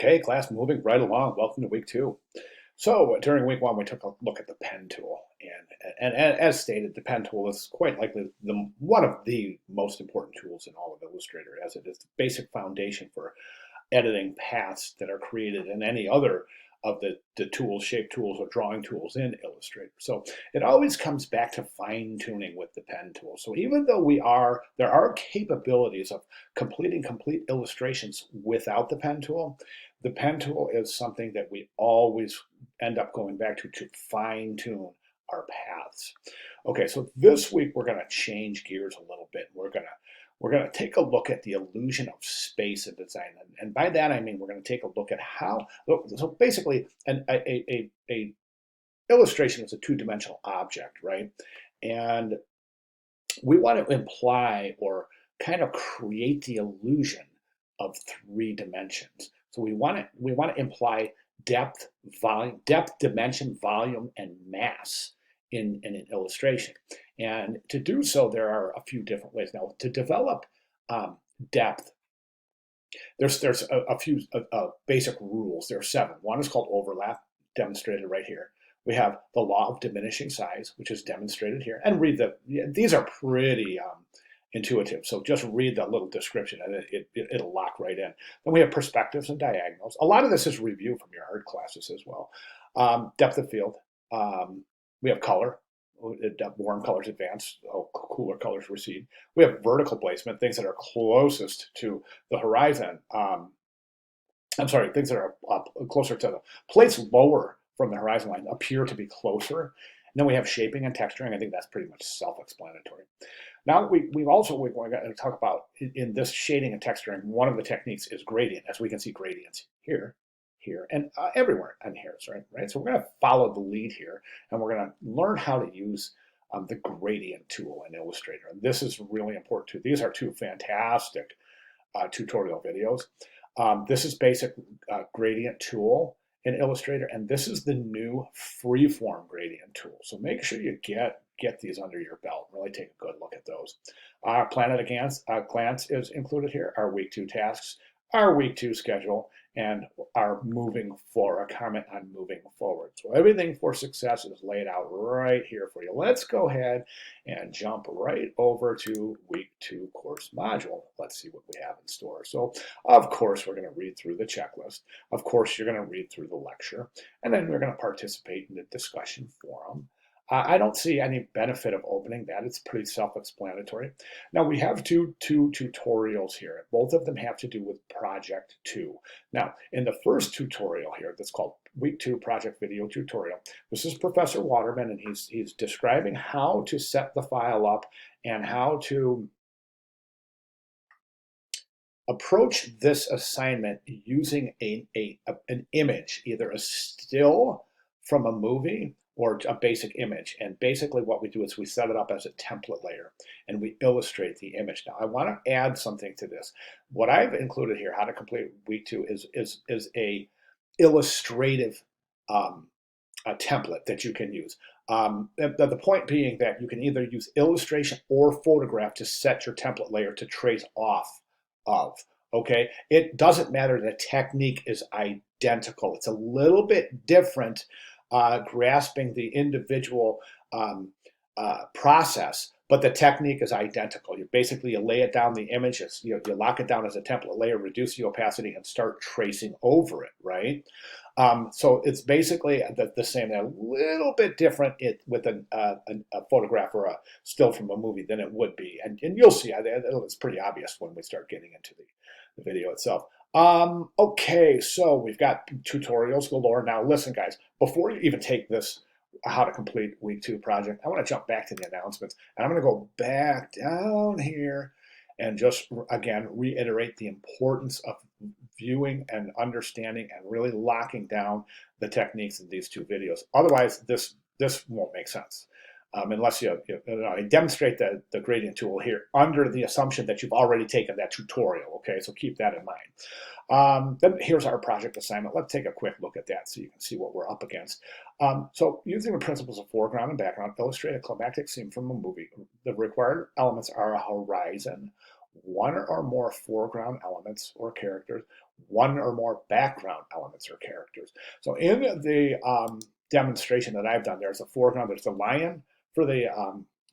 Okay, class, moving right along. Welcome to week two. So during week one, we took a look at the pen tool, and as stated, the pen tool is quite likely one of the most important tools in all of Illustrator, as it is the basic foundation for editing paths that are created in any other of the tools, shape tools, or drawing tools in Illustrator. So it always comes back to fine tuning with the pen tool. So even though there are capabilities of completing complete illustrations without the pen tool is something that we always end up going back to fine tune our paths. Okay, so this week we're going to change gears a little bit. We're going to take a look at the illusion of space in design. And by that, I mean, we're going to take a look at how, so basically a illustration is a two-dimensional object, right? And we want to imply or kind of create the illusion of three dimensions. So we want to imply depth, volume, depth, dimension, volume, and mass in an illustration. And to do so, there are a few different ways. Now, to develop depth, there's a few basic rules. There are seven. One is called overlap, demonstrated right here. We have the law of diminishing size, which is demonstrated here. And these are pretty intuitive. So just read the little description and it'll lock right in. Then we have perspectives and diagonals. A lot of this is review from your art classes as well. Depth of field. We have color. Warm colors advance, cooler colors recede. We have vertical placement, things that are closest to the horizon. I'm sorry, things that are closer to the plates lower from the horizon line appear to be closer. And then we have shaping and texturing. I think that's pretty much self-explanatory. Now we're going to talk about in this shading and texturing. One of the techniques is gradient, as we can see gradients here, and everywhere on here, right? So we're going to follow the lead here, and we're going to learn how to use the gradient tool in Illustrator. And this is really important too. These are two fantastic tutorial videos. This is basic gradient tool in Illustrator, and this is the new freeform gradient tool. So make sure you get these under your belt. Really take a good look at those. Our plan at a glance is included here. Our week two tasks, our week two schedule, and our comment on moving forward. So everything for success is laid out right here for you. Let's go ahead and jump right over to week two course module. Let's see what we have in store. So of course, we're going to read through the checklist. Of course, you're going to read through the lecture, and then we're going to participate in the discussion forum. I don't see any benefit of opening that. It's pretty self-explanatory. Now we have two tutorials here. Both of them have to do with Project 2. Now, in the first tutorial here, that's called Week 2 Project Video Tutorial, this is Professor Waterman, and he's describing how to set the file up and how to approach this assignment using an image, either a still from a movie or a basic image. And basically what we do is we set it up as a template layer and we illustrate the image. Now I want to add something to this. What I've included here, how to complete week two, is a illustrative a template that you can use. The point being that you can either use illustration or photograph to set your template layer to trace off of. Okay, it doesn't matter. The technique is identical. It's a little bit different, grasping the individual process, but the technique is identical. You lay it down the images, you lock it down as a template layer, reduce the opacity, and start tracing over it, right? So it's basically the same, a little bit different with a photograph or a still from a movie than it would be. And you'll see, it's pretty obvious when we start getting into the video itself. Okay, so we've got tutorials galore. Now listen, guys, before you even take this how to complete week two project, I want to jump back to the announcements, and I'm going to go back down here and just again reiterate the importance of viewing and understanding and really locking down the techniques in these two videos. Otherwise, this won't make sense unless you demonstrate the gradient tool here under the assumption that you've already taken that tutorial. Okay, so keep that in mind. Then here's our project assignment. Let's take a quick look at that so you can see what we're up against. So using the principles of foreground and background, illustrate a climactic scene from a movie. The required elements are a horizon, one or more foreground elements or characters, one or more background elements or characters. So in the demonstration that I've done, there's a foreground, there's the lion for the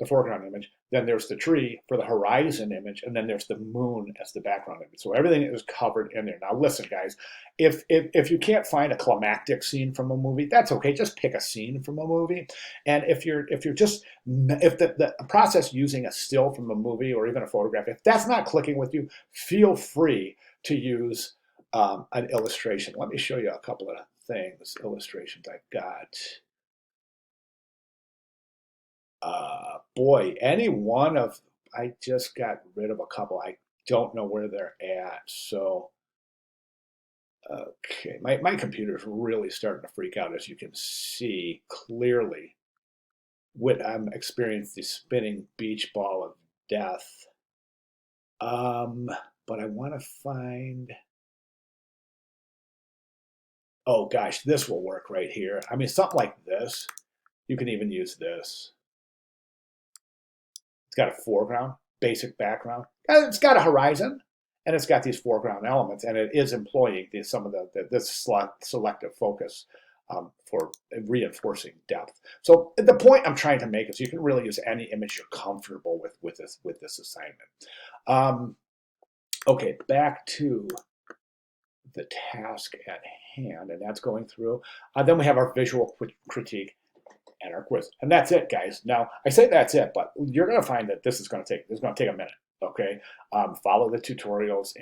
foreground image, then there's the tree for the horizon image, and then there's the moon as the background image. So everything is covered in there. Now listen, guys, if you can't find a climactic scene from a movie, that's okay. Just pick a scene from a movie. And if the process using a still from a movie or even a photograph, if that's not clicking with you, feel free to use an illustration. Let me show you a couple of things, illustrations I've got. Boy, any one of, I just got rid of a couple. I don't know where they're at. So, okay, my computer is really starting to freak out, as you can see clearly. I'm experiencing the spinning beach ball of death. But I want to find, oh gosh, this will work right here. I mean, something like this. You can even use this. It's got a foreground, basic background. It's got a horizon, and it's got these foreground elements, and it is employing some of this selective focus for reinforcing depth. So the point I'm trying to make is you can really use any image you're comfortable with this assignment. Okay, back to the task at hand, and that's going through. Then we have our visual critique and our quiz. And that's it, guys. Now, I say that's it, but you're going to find that this is going to take a minute, okay? Follow the tutorials,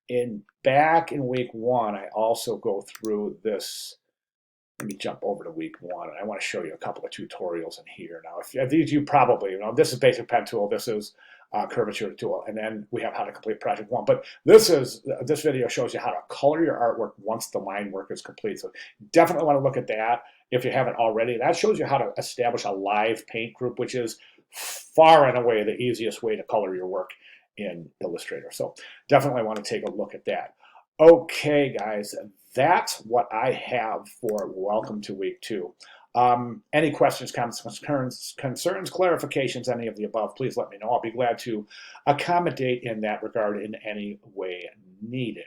and back in week 1, I also go through this. Let me jump over to week 1, and I want to show you a couple of tutorials in here. Now, if these you probably, this is basic pen tool, this is curvature tool, and then we have how to complete project 1. But this video shows you how to color your artwork once the line work is complete. So definitely want to look at that if you haven't already. That shows you how to establish a live paint group, which is far and away the easiest way to color your work in Illustrator. So definitely want to take a look at that. Okay, guys, that's what I have for welcome to week 2. Any questions, comments, concerns, clarifications, any of the above, please let me know. I'll be glad to accommodate in that regard in any way needed.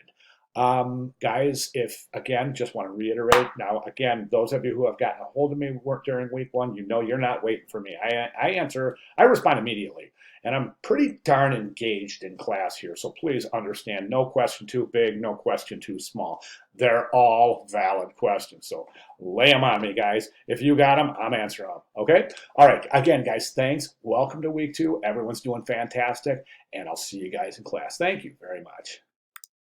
Guys, again, just want to reiterate, now, again, those of you who have gotten a hold of me during week 1, you're not waiting for me. I respond immediately. And I'm pretty darn engaged in class here, so please understand, no question too big, no question too small. They're all valid questions, so lay them on me, guys. If you got them, I'm answering them, okay? All right, again, guys, thanks. Welcome to week 2. Everyone's doing fantastic, and I'll see you guys in class. Thank you very much.